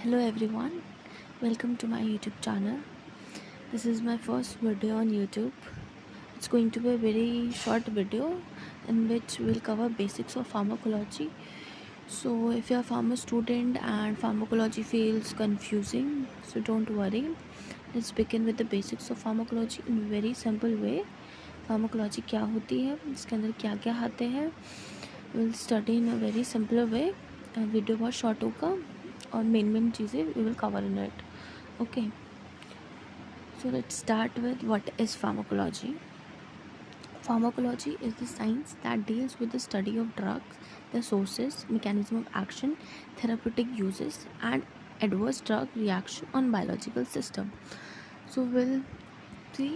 Hello everyone, welcome to my YouTube channel. This is my first video on YouTube. It's going to be a very short video in which we'll cover basics of pharmacology. So if you're a pharma student and pharmacology feels confusing, so don't worry. Let's begin with the basics of pharmacology in a very simple way. Pharmacology क्या होती है, इसके अंदर क्या क्या आते हैं, we'll study in a very simpler way. Video बहुत शॉर्ट होगा और मेन चीज़ें we will cover in it. Okay, so let's start with what is pharmacology. Pharmacology is the science that deals with the study of drugs, their sources, mechanism of action, therapeutic uses, and adverse drug reaction on biological system. So we'll see.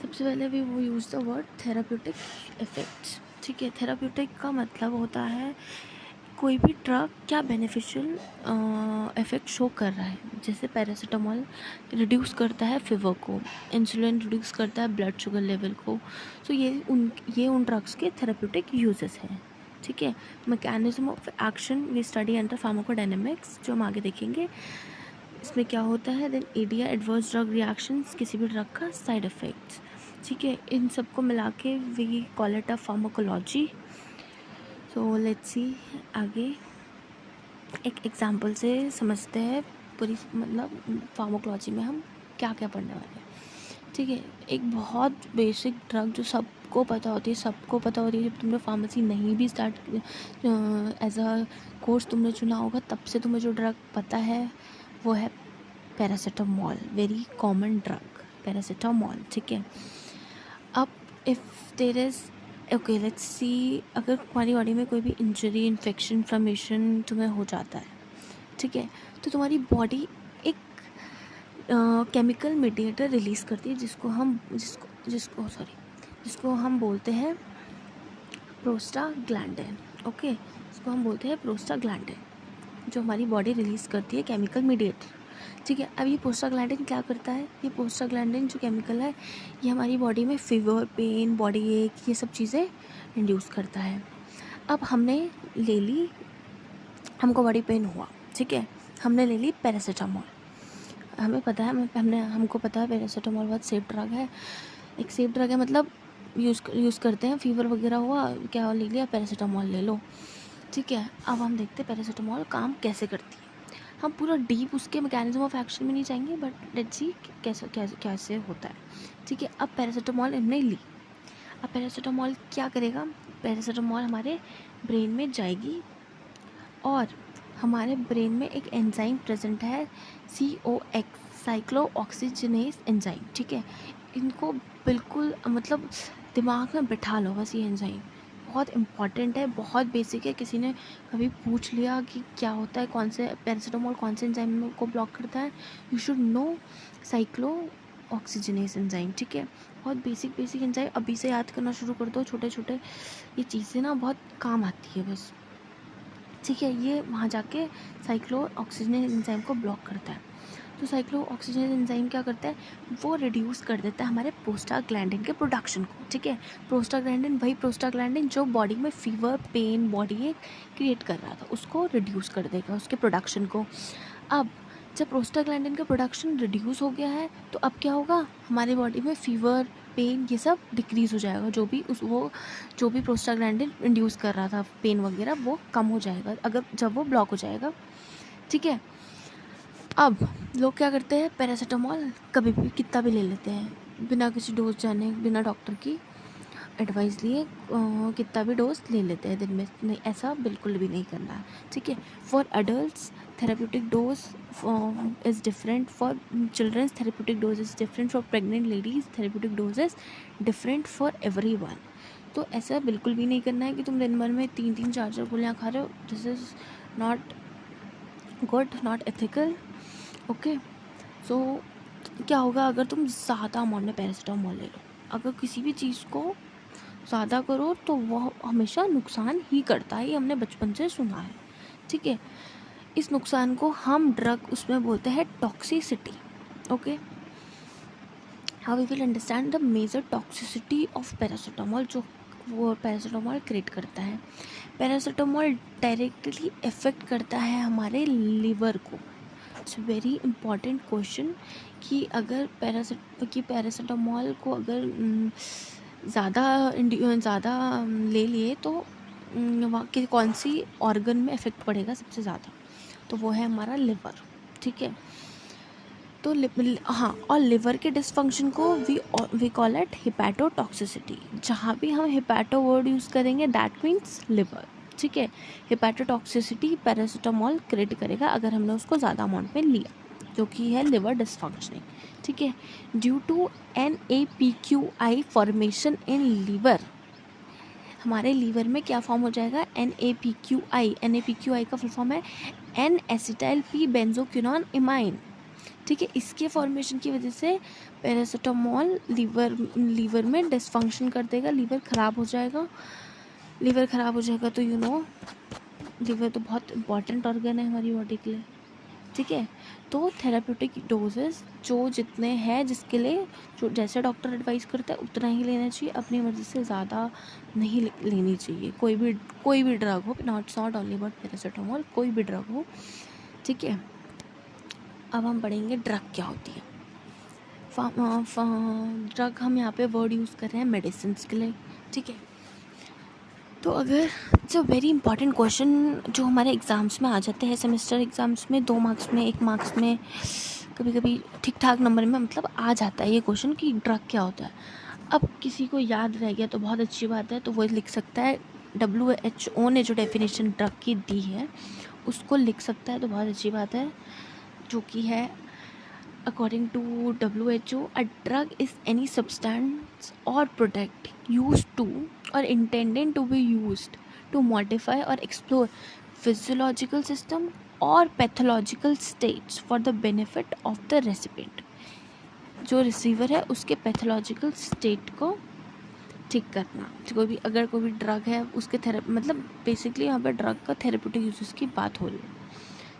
सबसे पहले we will use the word therapeutic effects. ठीक है, therapeutic का मतलब होता है कोई भी ड्रग क्या बेनिफिशियल इफ़ेक्ट शो कर रहा है. जैसे पैरासीटामॉल रिड्यूस करता है फीवर को, इंसुलिन रिड्यूस करता है ब्लड शुगर लेवल को. सो ये उन ड्रग्स के थेरेप्यूटिक यूजेस हैं. ठीक है, mechanism of action we study under pharmacodynamics, जो हम आगे देखेंगे. इसमें क्या होता है, then ADR adverse drug reactions, किसी भी ड्रग का साइड इफ़ेक्ट्स. ठीक है, इन सबको मिला के we call it a pharmacology. So let's see. आगे एक एग्जांपल से समझते हैं पूरी, मतलब फार्माकोलॉजी में हम क्या क्या पढ़ने वाले हैं. ठीक है, एक बहुत बेसिक ड्रग जो सबको पता होती है जब तुमने फार्मेसी नहीं भी स्टार्ट एज अ कोर्स तुमने चुना होगा, तब से तुम्हें जो ड्रग पता है वो है paracetamol. Very common drug paracetamol. ठीक है, अब if there is okay, let's see, अगर तुम्हारी बॉडी में कोई भी इंजरी, इन्फेक्शन, इन्फ्लेमेशन तुम्हें हो जाता है, ठीक है, तो तुम्हारी बॉडी एक केमिकल मीडिएटर रिलीज़ करती है जिसको हम बोलते हैं प्रोस्टाग्लैंडिन. ओके, इसको हम बोलते हैं प्रोस्टाग्लैंडिन, जो हमारी बॉडी रिलीज़ करती है केमिकल मीडिएटर. ठीक है, अब ये प्रोस्टाग्लैंडिन क्या करता है, ये प्रोस्टाग्लैंडिन जो केमिकल है ये हमारी बॉडी में फीवर, पेन, बॉडी एक, ये सब चीज़ें इंड्यूस करता है. अब हमने ले ली, हमको बॉडी पेन हुआ, ठीक है, हमने ले ली पैरासीटामॉल. हमें पता है, हमको पता है पैरासीटामॉल बहुत सेफ ड्रग है. एक सेफ ड्रग है मतलब यूज़ करते हैं, फीवर वगैरह हुआ, क्या ले लिया, पैरासीटामॉल ले लो. ठीक है, अब हम देखते हैं पैरासीटामॉल काम कैसे करती है. हम पूरा डीप उसके मैकेनिज्म ऑफ एक्शन में नहीं जाएंगे, बट लेट्स सी कैसे होता है. ठीक है, अब पैरासीटामॉल हमने ली. अब पैरासीटामॉल क्या करेगा, पैरासीटामॉल हमारे ब्रेन में जाएगी और हमारे ब्रेन में एक एंजाइम प्रेजेंट है, COX, साइक्लोऑक्सीजिनेज एंजाइम. ठीक है, इनको बिल्कुल मतलब दिमाग में बिठा लो बस. ये एंजाइम बहुत इम्पॉर्टेंट है, बहुत बेसिक है. किसी ने कभी पूछ लिया कि क्या होता है, कौन से पैरासीटामॉल कौन से एंजाइम को ब्लॉक करता है, you should no cyclooxygenase enzyme. ठीक है, बहुत बेसिक एंजाइम अभी से याद करना शुरू कर दो. छोटे ये चीज़ें ना बहुत काम आती है बस. ठीक है, ये वहाँ जाके साइक्लोऑक्सीजिनेज एंजाइम को ब्लॉक करता है. तो साइक्लोऑक्सीजिनेज एंजाइम क्या करता है, वो रिड्यूस कर देता है हमारे प्रोस्टाग्लैंडिन के प्रोडक्शन को. ठीक है, प्रोस्टाग्लैंडिन, वही प्रोस्टाग्लैंडिन जो बॉडी में फीवर, पेन, बॉडी एक क्रिएट कर रहा था, उसको रिड्यूस कर देगा, उसके प्रोडक्शन को. अब जब प्रोस्टाग्लैंडिन का प्रोडक्शन रिड्यूस हो गया है, तो अब क्या होगा, हमारी बॉडी में फीवर, पेन, ये सब डिक्रीज़ हो जाएगा. जो भी प्रोस्टाग्लैंडिन इंड्यूस कर रहा था, पेन वगैरह, वो कम हो जाएगा अगर जब वो ब्लॉक हो जाएगा. ठीक है, अब लोग क्या करते हैं, पैरासीटामॉल कभी भी कितना भी ले लेते हैं, बिना किसी डोज जाने, बिना डॉक्टर की एडवाइस लिए कितना भी डोज ले लेते हैं दिन में. नहीं, ऐसा बिल्कुल भी नहीं करना है. ठीक है, for adults therapeutic dose is different, for childrens therapeutic dose is different, for pregnant ladies therapeutic dose is different for everyone. तो ऐसा बिल्कुल भी नहीं करना है कि तुम दिन भर में 3 4 गोलियाँ खा रहे हो. This is not good, not ethical. Okay, so क्या होगा अगर तुम ज़्यादा अमाउंट में पैरासीटामॉल ले लो. अगर किसी भी चीज़ को ज़्यादा करो तो वह हमेशा नुकसान ही करता है, ये हमने बचपन से सुना है. ठीक है, इस नुकसान को हम ड्रग उसमें बोलते हैं toxicity. Okay, how we will understand the major toxicity of paracetamol, जो वो पैरासीटामॉल क्रिएट करता है. पैरासीटामॉल डायरेक्टली इफ़ेक्ट करता है हमारे लीवर को. इट्स वेरी इम्पॉर्टेंट क्वेश्चन कि अगर पैरासीटामोल को अगर ज़्यादा ले लिए तो वहाँ के कौन सी ऑर्गन में इफ़ेक्ट पड़ेगा सबसे ज़्यादा, तो वो है हमारा लिवर। ठीक है, तो हाँ, और लिवर के डिसफंक्शन को वी कॉल इट हिपैटोटॉक्सिसिटी। जहाँ भी हम हिपैटो वर्ड यूज़ करेंगे दैट मीन्स लिवर। ठीक है, हिपैटोटॉक्सिसिटी पैरासीटामोल क्रिएट करेगा अगर हमने उसको ज़्यादा अमाउंट में लिया, जो कि है लिवर डिसफंक्शनिंग। ठीक है, due to NAPQI formation in liver, हमारे लीवर में क्या फॉर्म हो जाएगा, NAPQI का फुल फॉर्म है N acetyl P benzoquinone imine. ठीक है, इसके फॉर्मेशन की वजह से पैरासीटामोल लीवर में डिसफंक्शन कर देगा, लीवर ख़राब हो जाएगा। तो लीवर तो बहुत इंपॉर्टेंट ऑर्गन है हमारी बॉडी के लिए। ठीक है, तो थेराप्यूटिक डोजेस जो जितने हैं जिसके लिए, जो जैसे डॉक्टर एडवाइस करता है उतना ही लेना चाहिए, अपनी मर्ज़ी से ज़्यादा नहीं लेनी चाहिए। कोई भी ड्रग हो, नॉट ओनली अबाउट पैरासीटामोल, कोई भी ड्रग हो। ठीक है, अब हम पढ़ेंगे ड्रग क्या होती है। ड्रग हम यहाँ पे वर्ड यूज़ कर रहे हैं मेडिसिन के लिए। ठीक है, तो अगर it's a very important question जो हमारे एग्ज़ाम्स में आ जाते हैं, सेमेस्टर एग्ज़ाम्स में 2 मार्क्स में, 1 मार्क्स में, कभी कभी ठीक ठाक नंबर में मतलब आ जाता है ये क्वेश्चन कि ड्रग क्या होता है। अब किसी को याद रह गया तो बहुत अच्छी बात है, तो वो लिख सकता है, WHO ने जो डेफिनेशन ड्रग की दी है उसको लिख सकता है, तो बहुत अच्छी बात है, जो कि है according to WHO, a drug is any substance or product used to or intended to be used to modify or explore physiological system or pathological states for the benefit of the recipient। जो receiver है उसके pathological state को ठीक करना। अगर कोई भी drug है उसके मतलब बेसिकली यहाँ पर ड्रग का थेरेप्यूटिक यूजेस की बात हो रही है।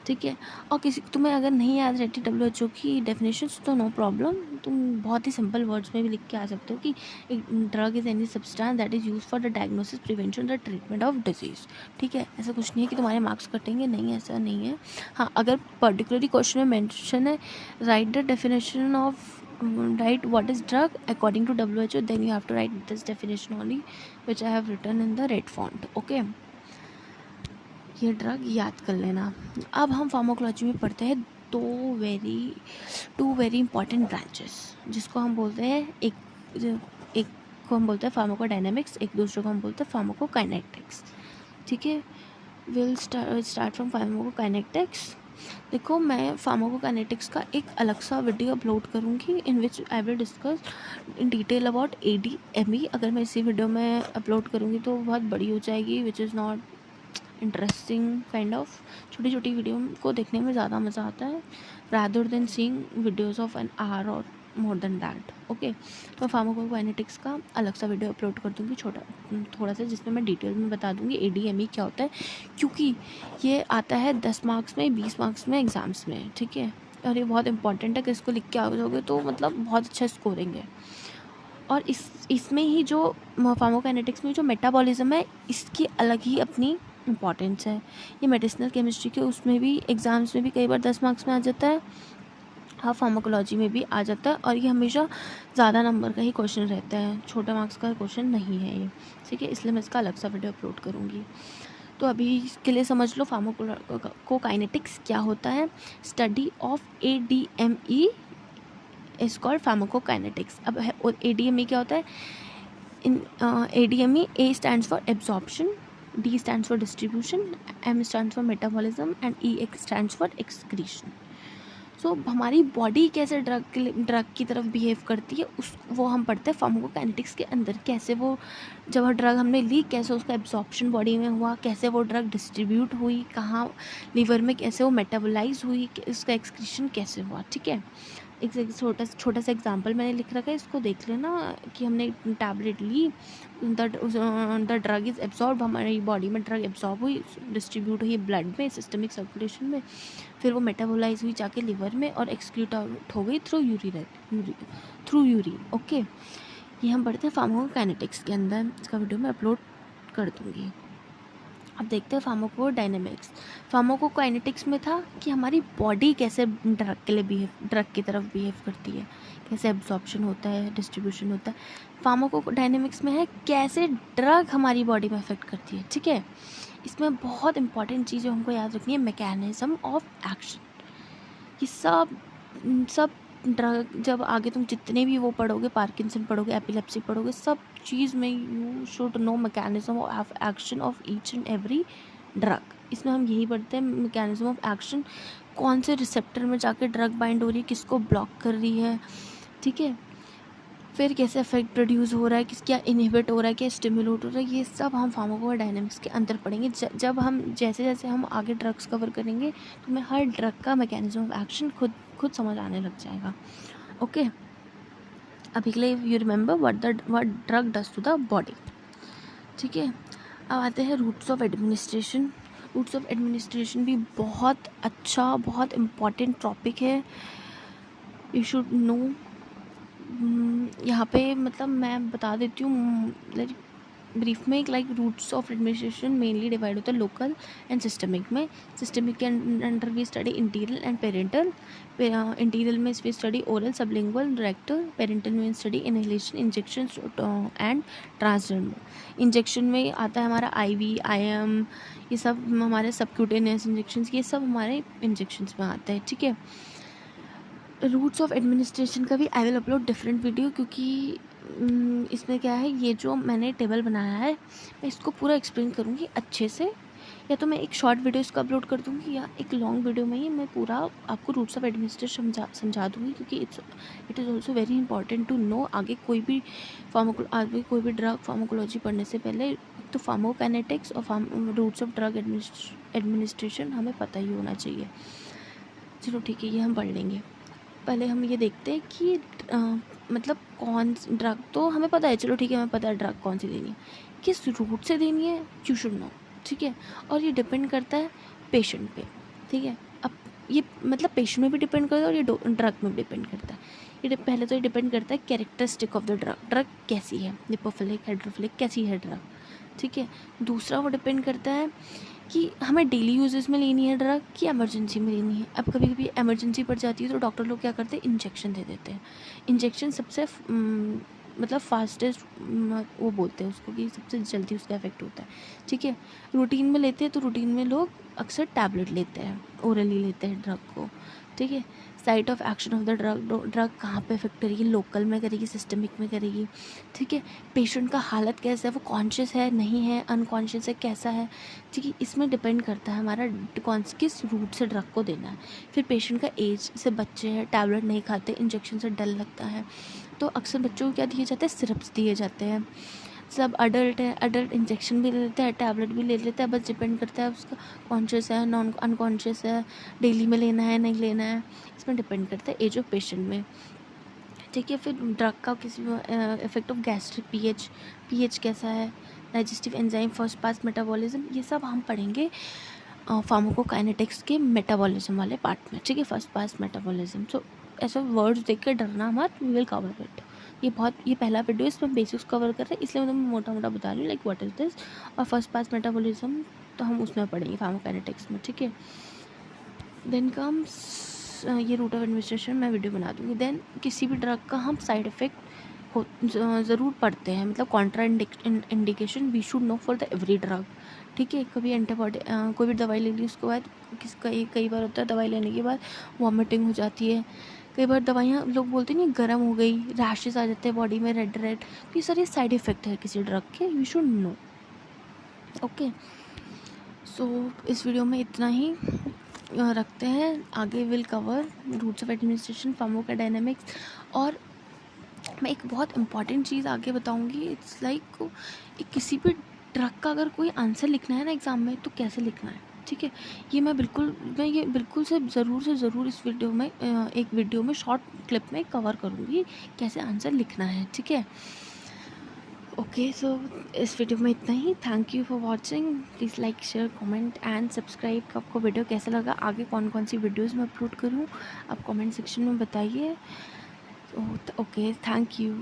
ठीक है, और तुम्हें अगर नहीं याद रहती WHO की डेफिनेशंस तो नो प्रॉब्लम, तुम बहुत ही सिंपल वर्ड्स में भी लिख के आ सकते हो कि drug is any substance that is use for the diagnosis, prevention, the treatment of disease. ठीक है, ऐसा कुछ नहीं है कि तुम्हारे मार्क्स कटेंगे, नहीं, ऐसा नहीं है। हाँ, अगर पर्टिकुलरली क्वेश्चन में मेंशन है right the definition of write what is drug according to WHO, then you have to write this definition only, which I have written in the red font. Okay, ये drug याद कर लेना। अब हम pharmacology में पढ़ते हैं टू वेरी इंपॉर्टेंट ब्रांचेस, जिसको हम बोलते हैं एक को हम बोलते हैं फार्माकोडायनेमिक्स, एक दूसरे को हम बोलते हैं फार्माकोकाइनेटिक्स। ठीक है, विल स्टार्ट फ्रॉम फार्माकोकाइनेटिक्स। देखो, मैं फार्माकोकाइनेटिक्स का एक अलग सा वीडियो अपलोड करूँगी in which I will discuss in detail about ADME। अगर मैं इसी वीडियो में अपलोड करूँगी तो बहुत बड़ी हो जाएगी, which is not interesting kind of. छोटी छोटी वीडियो को देखने में ज़्यादा मज़ा आता है rather than seeing videos of an hour और मोर देन दैट। ओके, तो फार्माकोकाइनेटिक्स का अलग सा वीडियो अपलोड कर दूँगी थोड़ा सा, जिसमें मैं डिटेल में बता दूँगी ADME क्या होता है, क्योंकि ये आता है 10 मार्क्स में, 20 मार्क्स में एग्ज़ाम्स में। ठीक है, और ये बहुत इंपॉर्टेंट है कि इसको लिख के आ जाओगे तो मतलब बहुत अच्छा स्कोरिंग है। और इसमें ही जो फार्माकोकाइनेटिक्स में जो मेटाबॉलिज्म है, इसकी अलग ही अपनी इम्पॉर्टेंस है। ये मेडिसिनल केमिस्ट्री के उसमें भी एग्ज़ाम्स में भी कई बार 10 मार्क्स में आ जाता है, हाँ, फार्माकोलॉजी में भी आ जाता है, और ये हमेशा ज़्यादा नंबर का ही क्वेश्चन रहता है, छोटे मार्क्स का क्वेश्चन नहीं है ये। ठीक है, इसलिए मैं इसका अलग सा वीडियो अपलोड करूँगी। तो अभी इसके लिए समझ लो फार्माकोकाइनेटिक्स क्या होता है। Study of ADME is called pharmacokinetics. अब ADME क्या होता है? इन ADME, A stands for absorption, D stands for distribution, M stands for metabolism and E stands for excretion. सो हमारी बॉडी कैसे ड्रग की तरफ बिहेव करती है वो हम पढ़ते हैं फार्माकोकाइनेटिक्स के अंदर। कैसे वो, जब ड्रग हमने ली, कैसे उसका एब्जॉर्प्शन बॉडी में हुआ, कैसे वो ड्रग डिस्ट्रीब्यूट हुई, कहाँ लीवर में कैसे वो मेटाबोलाइज हुई, उसका एक्सक्रीशन कैसे हुआ। ठीक है, एक छोटा सा एग्जांपल मैंने लिख रखा है, इसको देख लेना कि हमने टैबलेट ली, द ड्रग इज़ एब्जॉर्ब, हमारी बॉडी में ड्रग एब्जॉर्ब हुई, डिस्ट्रीब्यूट हुई ब्लड में, सिस्टमिक सर्कुलेशन में, फिर वो मेटाबोलाइज हुई जाके लिवर में और एक्सक्रीट आउट हो गई थ्रू यूरिन। ओके, ये हम पढ़ते हैं फार्माकोकाइनेटिक्स के अंदर, इसका वीडियो मैं अपलोड कर दूँगी। अब देखते हैं फार्माकोडायनेमिक्स। फार्माकोकाइनेटिक्स में था कि हमारी बॉडी कैसे ड्रग की तरफ बिहेव करती है, कैसे एब्जॉर्प्शन होता है, डिस्ट्रीब्यूशन होता है। फार्माकोडायनेमिक्स में है कैसे ड्रग हमारी बॉडी में अफेक्ट करती है, ठीक है। इसमें बहुत इंपॉर्टेंट चीज़ें हमको याद रखनी है, मैकेनिज्म ऑफ एक्शन। ये सब ड्रग, जब आगे तुम जितने भी वो पढ़ोगे, पार्किंसन पढ़ोगे, एपिलेप्सी पढ़ोगे, सब चीज़ में you should no mechanism of action of each and every drug. इसमें हम यही पढ़ते हैं, मैकेनिज्म ऑफ एक्शन, कौन से रिसेप्टर में जाके ड्रग बाइंड हो रही है, किसको ब्लॉक कर रही है, ठीक है। फिर कैसे इफेक्ट प्रोड्यूस हो रहा है, क्या इनहिबिट हो रहा है, क्या स्टिमुलेट हो रहा है, ये सब हम फार्माकोडायनेमिक्स के अंदर पढ़ेंगे। जब हम जैसे जैसे हम आगे ड्रग्स कवर करेंगे तो हमें हर ड्रग का मैकेनिज्म ऑफ एक्शन खुद समझ आने लग जाएगा। ओके, अभी के लिए you remember what drug does to the body, ठीक है। अब आते हैं routes of administration. Routes of administration भी बहुत अच्छा, बहुत इम्पॉर्टेंट टॉपिक है, यू शुड नो। यहाँ पे मतलब मैं बता देती हूँ ब्रीफ में, like routes of administration mainly divide होता है लोकल एंड सिस्टमिक में। सिस्टमिक के under we study enteral and parenteral. Enteral में we study oral, sublingual, rectal. Parenteral में study inhalation, injection and transdermal. Injection में आता है हमारा IV, IM, ये सब हमारे सबक्यूटेनियस इंजेक्शन, ये सब हमारे इंजेक्शन्स में आता है, ठीक है। रूट्स ऑफ एडमिनिस्ट्रेशन का भी I will upload different video, क्योंकि इसमें क्या है, ये जो मैंने टेबल बनाया है मैं इसको पूरा एक्सप्लेन करूँगी अच्छे से, या तो मैं एक शॉर्ट वीडियो इसको अपलोड कर दूँगी, या एक लॉन्ग वीडियो में ही मैं पूरा आपको रूट्स ऑफ एडमिनिस्ट्रेशन समझा दूँगी, क्योंकि it is also very important to know. आगे कोई भी ड्रग फार्माकोलॉजी पढ़ने से पहले तो फार्माकोकाइनेटिक्स और रूट्स ऑफ ड्रग एडमिनिस्ट्रेशन हमें पता ही होना चाहिए। चलो ठीक है, ये हम पढ़ लेंगे। पहले हम ये देखते हैं कि मतलब कौन ड्रग, तो हमें पता है, चलो ठीक है, हमें पता है ड्रग कौन सी देनी है, किस रूट से देनी है, यू शुड नो, ठीक है। और ये डिपेंड करता है पेशेंट पे, ठीक है। अब ये मतलब पेशेंट में भी डिपेंड करता है और ये ड्रग में भी डिपेंड करता है। पहले तो ये डिपेंड करता है कैरेक्टरिस्टिक ऑफ द ड्रग कैसी है, लिपोफिलिक, हाइड्रोफिलिक, कैसी है ड्रग, ठीक है। दूसरा वो डिपेंड करता है कि हमें डेली यूजेस में लेनी है ड्रग कि इमरजेंसी में लेनी है। अब कभी कभी इमरजेंसी पड़ जाती है तो डॉक्टर लोग क्या करते हैं, इंजेक्शन दे देते हैं। इंजेक्शन सबसे मतलब फास्टेस्ट, वो बोलते हैं उसको कि सबसे जल्दी उसका इफेक्ट होता है, ठीक है। रूटीन में लेते हैं तो रूटीन में लोग अक्सर टैबलेट लेते हैं, ओरली लेते हैं ड्रग को, ठीक है। Site of action of the drug कहाँ पे इफेक्ट करेगी, लोकल में करेगी, सिस्टमिक में करेगी, ठीक है। पेशेंट का हालत कैसा है, वो कॉन्शियस है, नहीं है, अनकॉन्शियस है, कैसा है, ठीक है। इसमें डिपेंड करता है हमारा किस रूट से ड्रग को देना है। फिर पेशेंट का एज, से बच्चे हैं, टैबलेट नहीं खाते, इंजेक्शन से डर लगता है, तो अक्सर बच्चों को क्या दिए जाते हैं, सिरप्स दिए जाते हैं। सब अडल्ट है, अडल्ट इंजेक्शन भी ले लेते हैं, टैबलेट भी ले लेते हैं, बस डिपेंड करता है उसका कॉन्शियस है, नॉन अनकॉन्शियस है, डेली में लेना है, नहीं लेना है, इसमें डिपेंड करता है एज ऑफ पेशेंट में, ठीक है। फिर ड्रग का किसी इफेक्ट ऑफ गैस्ट्रिक, पीएच कैसा है, digestive enzyme, first pass metabolism, ये सब हम पढ़ेंगे फार्माकोकाइनेटिक्स के मेटाबॉलिज्म वाले पार्ट में, ठीक है। फर्स्ट पास मेटाबॉलिज्म, सो ऐसे वर्ड्स देख कर डरना मत, वी विल कवर इट। ये पहला वीडियो, इसमें बेसिक्स कवर कर रहे हैं, इसलिए मैं तुम्हें मोटा मोटा बता रही हूँ, लाइक व्हाट इज़ दिस। और फर्स्ट पास मेटाबॉलिज्म तो हम उसमें पढ़ेंगे फार्माकोकाइनेटिक्स में, ठीक है। देन कम्स ये रूट ऑफ एडमिनिस्ट्रेशन, मैं वीडियो बना दूँगी। देन किसी भी ड्रग का हम साइड इफ़ेक्ट ज़रूर पढ़ते हैं, मतलब contra indication we should know for the every drug, ठीक है। कभी एंटीबॉडी कोई भी दवाई ले ली, उसके बाद कई बार होता है दवाई लेने के बाद वॉमिटिंग हो जाती है, कई बार दवाइयाँ लोग बोलते नहीं गर्म हो गई, रैशेस आ जाते हैं बॉडी में, रेड तो ये सारे साइड इफ़ेक्ट है किसी ड्रग के, you should know, okay. So इस वीडियो में इतना ही रखते हैं, आगे will cover routes of administration, pharmacodynamics. और मैं एक बहुत इंपॉर्टेंट चीज़ आगे बताऊंगी, इट्स लाइक किसी भी ड्रग का अगर कोई आंसर लिखना है ना एग्ज़ाम में, तो कैसे लिखना है, ठीक है। मैं ये बिल्कुल से ज़रूर इस वीडियो में एक वीडियो में शॉर्ट क्लिप में कवर करूँगी कैसे आंसर लिखना है, ठीक है। ओके, सो इस वीडियो में इतना ही। Thank you for watching, please like, share, comment and subscribe. आपको वीडियो कैसा लगा, आगे कौन कौन सी वीडियोज़ मैं अपलोड करूँ, आप कमेंट सेक्शन में बताइए। Okay, thank you.